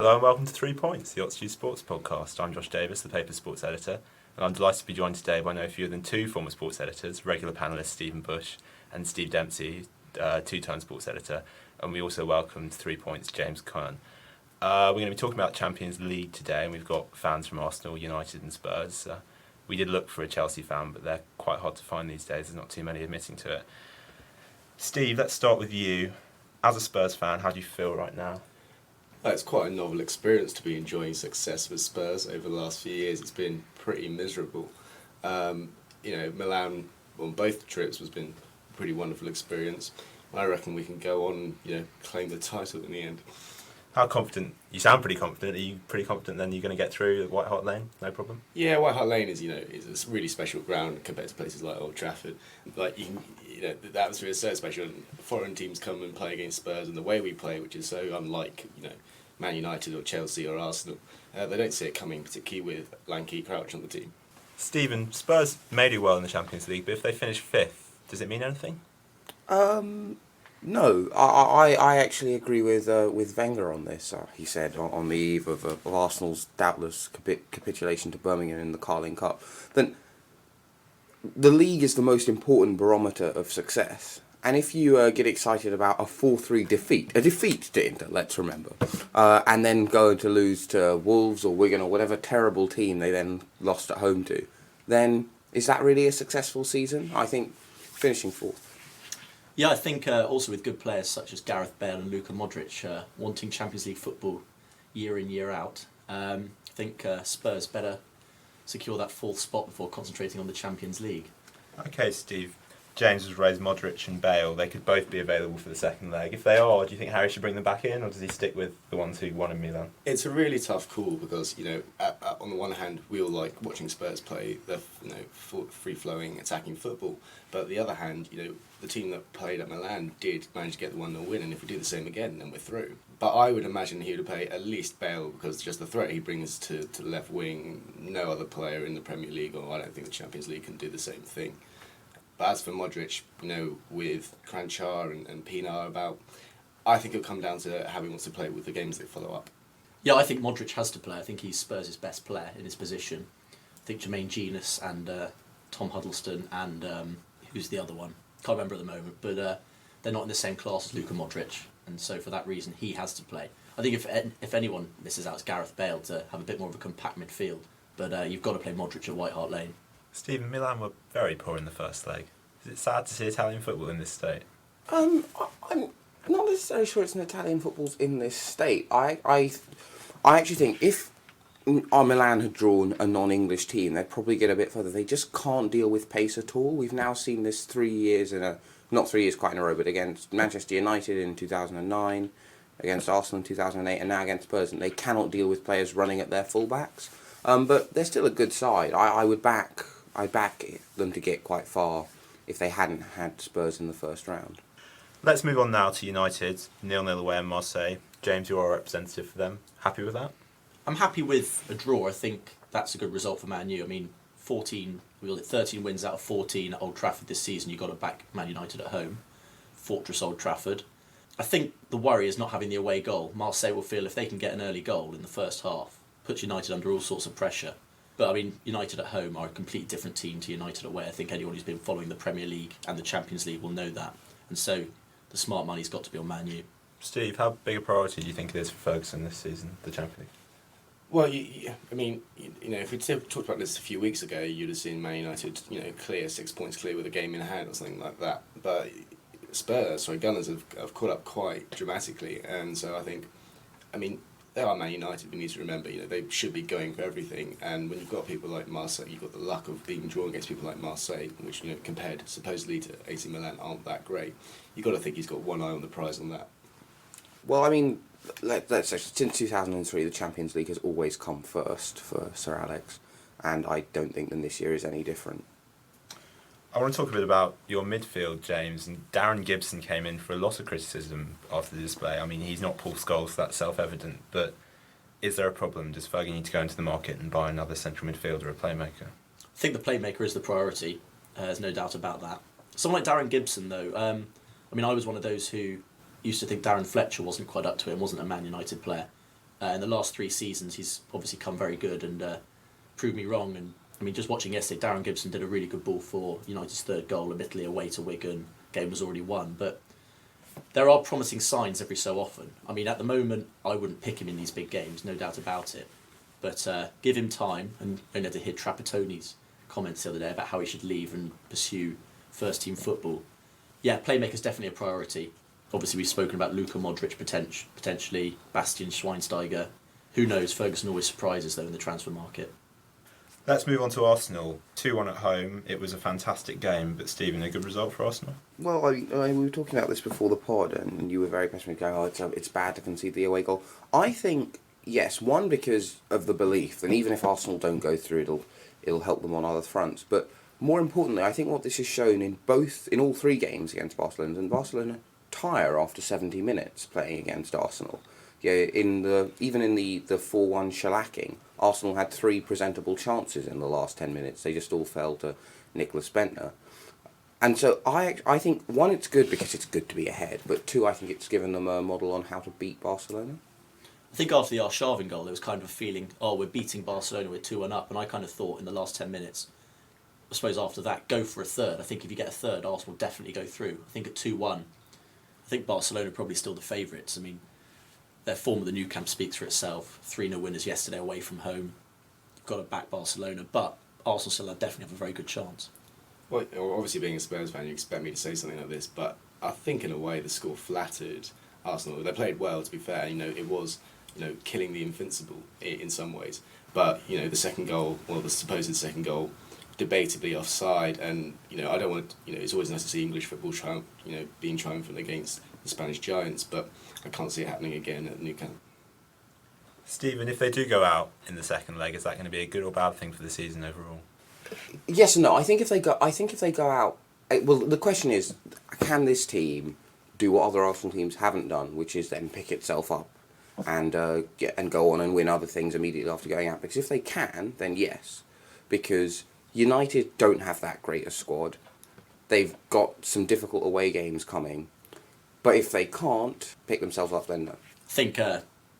Hello and welcome to 3 Points, the Oxford Sports Podcast. I'm Josh Davis, the paper's sports editor, and I'm delighted to be joined today by no fewer than two former sports editors, regular panellists Stephen Bush and Steve Dempsey, two-time sports editor, and we also welcomed 3 Points James Kern. We're going to be talking about Champions League today, and we've got fans from Arsenal, United and Spurs. We did look for a Chelsea fan, but they're quite hard to find these days. There's not too many admitting to it. Steve, let's start with you. As a Spurs fan, how do you feel right now? It's quite a novel experience to be enjoying success with Spurs over the last few years. It's been pretty miserable. Milan on both trips has been a pretty wonderful experience. I reckon we can go on, claim the title in the end. How confident? You sound pretty confident. Are you pretty confident then you're going to get through White Hart Lane? No problem? Yeah, White Hart Lane is a really special ground compared to places like Old Trafford. Like the atmosphere is so special. And foreign teams come and play against Spurs, and the way we play, which is so unlike Man United or Chelsea or Arsenal, they don't see it coming, particularly with Lanky Crouch on the team. Stephen, Spurs may do well in the Champions League, but if they finish fifth, does it mean anything? No, I actually agree with Wenger on this. He said on the eve of Arsenal's doubtless capitulation to Birmingham in the Carling Cup, that the league is the most important barometer of success. And if you get excited about a 4-3 defeat, a defeat to Inter, let's remember, and then go to lose to Wolves or Wigan or whatever terrible team they then lost at home to, then is that really a successful season? I think finishing fourth. Yeah, I think also with good players such as Gareth Bale and Luka Modric wanting Champions League football year in, year out, I think Spurs better secure that fourth spot before concentrating on the Champions League. Okay, Steve. James has raised Modric and Bale. They could both be available for the second leg. If they are, do you think Harry should bring them back in, or does he stick with the ones who won in Milan? It's a really tough call because, on the one hand, we all like watching Spurs play the free-flowing, attacking football. But on the other hand, the team that played at Milan did manage to get the 1-0 win, and if we do the same again, then we're through. But I would imagine he would play at least Bale because just the threat he brings to the left wing, no other player in the Premier League, or I don't think the Champions League can do the same thing. But as for Modric, with Kranjčar and Pienaar about, I think it'll come down to how he wants to play with the games that follow up. Yeah, I think Modric has to play. I think he's Spurs' best player in his position. I think Jermaine Genius and Tom Huddleston and who's the other one? Can't remember at the moment, but they're not in the same class as Luka Modric, and so for that reason he has to play. I think if anyone misses out, it's Gareth Bale to have a bit more of a compact midfield, but you've got to play Modric at White Hart Lane. Stephen, Milan were very poor in the first leg. Is it sad to see Italian football in this state? I'm not necessarily sure it's an Italian football's in this state. I actually think if our Milan had drawn a non-English team, they'd probably get a bit further. They just can't deal with pace at all. We've now seen this 3 years not 3 years quite in a row, but against Manchester United in 2009, against Arsenal in 2008, and now against Spurs, and they cannot deal with players running at their fullbacks. But they're still a good side. I'd back them to get quite far if they hadn't had Spurs in the first round. Let's move on now to United, 0-0 away in Marseille. James, you're our representative for them. Happy with that? I'm happy with a draw. I think that's a good result for Man U. I mean, 13 wins out of 14 at Old Trafford this season. You've got to back Man United at home. Fortress Old Trafford. I think the worry is not having the away goal. Marseille will feel if they can get an early goal in the first half, puts United under all sorts of pressure. But I mean, United at home are a completely different team to United away. I think anyone who's been following the Premier League and the Champions League will know that. And so the smart money's got to be on Man U. Steve, how big a priority do you think it is for Ferguson this season, the Champions League? Well, if we talked about this a few weeks ago, you'd have seen Man United, clear 6 points clear with a game in hand or something like that. But Gunners have caught up quite dramatically, and so I think, they are Man United. We need to remember, they should be going for everything. And when you've got people like Marseille, you've got the luck of being drawn against people like Marseille, which compared supposedly to AC Milan aren't that great. You've got to think he's got one eye on the prize on that. Well, let's say since 2003, the Champions League has always come first for Sir Alex, and I don't think that this year is any different. I want to talk a bit about your midfield, James. And Darren Gibson came in for a lot of criticism after the display. I mean, he's not Paul Scholes, that's self-evident. But is there a problem? Does Fergie need to go into the market and buy another central midfielder, a playmaker? I think the playmaker is the priority. There's no doubt about that. Someone like Darren Gibson, though, I was one of those who used to think Darren Fletcher wasn't quite up to it and wasn't a Man United player. In the last 3 seasons, he's obviously come very good and proved me wrong. And I mean, just watching yesterday, Darren Gibson did a really good ball for United's 3rd goal, admittedly away to Wigan. Game was already won, but there are promising signs every so often. I mean, at the moment, I wouldn't pick him in these big games, no doubt about it. But give him time, and only had to hear Trapattoni's comments the other day about how he should leave and pursue first-team football. Yeah, playmaker's definitely a priority. Obviously, we've spoken about Luka Modric potentially, Bastian Schweinsteiger. Who knows? Ferguson always surprises, though, in the transfer market. Let's move on to Arsenal. 2-1 at home. It was a fantastic game, but Stephen, a good result for Arsenal? Well, we were talking about this before the pod, and you were very pessimistic, going, it's bad to concede the away goal. I think, yes, one, because of the belief, and even if Arsenal don't go through, it'll help them on other fronts. But more importantly, I think what this has shown in all 3 games against Barcelona, and Barcelona tire after 70 minutes playing against Arsenal. Yeah, even in the 4-1 shellacking, Arsenal had 3 presentable chances in the last 10 minutes. They just all fell to Nicolas Bentner. And so I think, 1, it's good because it's good to be ahead, but 2, I think it's given them a model on how to beat Barcelona. I think after the Arshavin goal, there was kind of a feeling, we're beating Barcelona, we're 2-1 up, and I kind of thought in the last 10 minutes, I suppose after that, go for a third. I think if you get a third, Arsenal will definitely go through. I think at 2-1, I think Barcelona are probably still the favourites. I mean, their form of the Nou Camp speaks for itself. 3-0 winners yesterday away from home. You've got to back Barcelona, but Arsenal still definitely have a very good chance. Well, obviously being a Spurs fan, you expect me to say something like this, but I think in a way the score flattered Arsenal. They played well, to be fair. It was, killing the invincible in some ways. But, the second goal, the supposed second goal, debatably offside, and, I don't want, it's always nice to see English football being triumphant against the Spanish giants, but I can't see it happening again at Nou Camp. Stephen, if they do go out in the second leg, is that going to be a good or bad thing for the season overall? Yes and no. I think if they go out, well, the question is, can this team do what other Arsenal teams haven't done, which is then pick itself up and go on and win other things immediately after going out? Because if they can, then yes, because United don't have that great a squad. They've got some difficult away games coming, but if they can't pick themselves up, then no. I think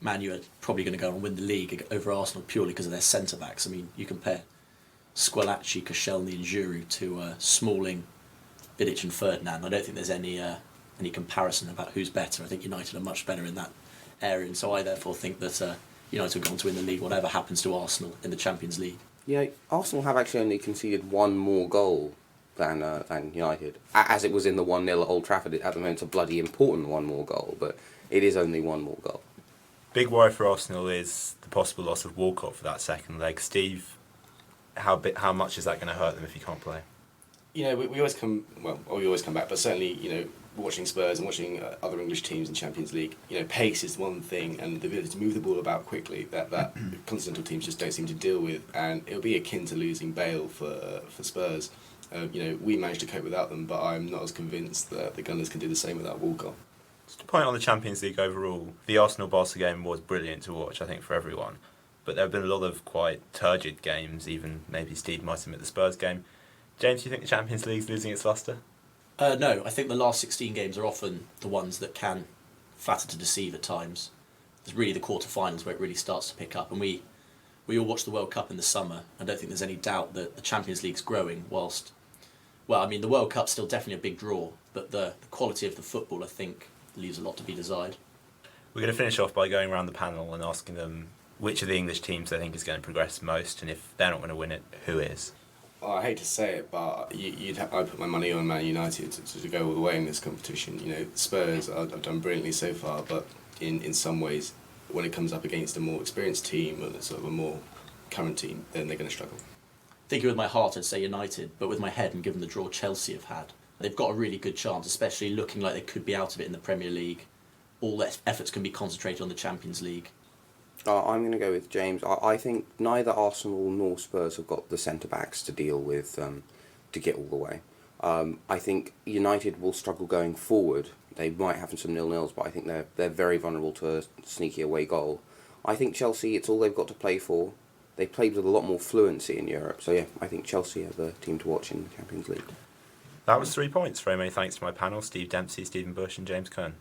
Man U are probably going to go and win the league over Arsenal purely because of their centre-backs. I mean, you compare Squillaci, Koscielny and Giroud to Smalling, Vidic and Ferdinand. I don't think there's any comparison about who's better. I think United are much better in that area, and so I therefore think that United will go on to win the league, whatever happens to Arsenal in the Champions League. Yeah, Arsenal have actually only conceded 1 more goal than United, as it was in the 1-0 at Old Trafford. At the moment, it's a bloody important 1 more goal, but it is only 1 more goal. Big worry for Arsenal is the possible loss of Walcott for that second leg. Steve, how much is that going to hurt them if he can't play? We always come back, but certainly, watching Spurs and watching other English teams in Champions League, pace is one thing, and the ability to move the ball about quickly that continental teams just don't seem to deal with, and it'll be akin to losing Bale for Spurs. We managed to cope without them, but I'm not as convinced that the Gunners can do the same without Walcott. Just a point on the Champions League overall. The Arsenal-Barca game was brilliant to watch, I think, for everyone. But there have been a lot of quite turgid games, even maybe Steve might admit the Spurs game. James, do you think the Champions League's losing its lustre? No, I think the last 16 games are often the ones that can flatter to deceive at times. It's really the quarter-finals where it really starts to pick up. And we all watched the World Cup in the summer. I don't think there's any doubt that the Champions League's growing whilst... Well, I mean, the World Cup's still definitely a big draw, but the quality of the football, I think, leaves a lot to be desired. We're going to finish off by going around the panel and asking them which of the English teams they think is going to progress most, and if they're not going to win it, who is? Well, I hate to say it, but I'd put my money on Man United to go all the way in this competition. Spurs have done brilliantly so far, but in some ways, when it comes up against a more experienced team or sort of a more current team, then they're going to struggle. Thinking with my heart, I'd say United, but with my head, and given the draw Chelsea have had, they've got a really good chance, especially looking like they could be out of it in the Premier League. All their efforts can be concentrated on the Champions League. I'm going to go with James. I think neither Arsenal nor Spurs have got the centre-backs to deal with to get all the way. I think United will struggle going forward. They might have some 0-0s, but I think they're very vulnerable to a sneaky away goal. I think Chelsea, it's all they've got to play for. They played with a lot more fluency in Europe. So yeah, I think Chelsea are the team to watch in the Champions League. That was 3 points. Very many thanks to my panel, Steve Dempsey, Stephen Bush and James Kern.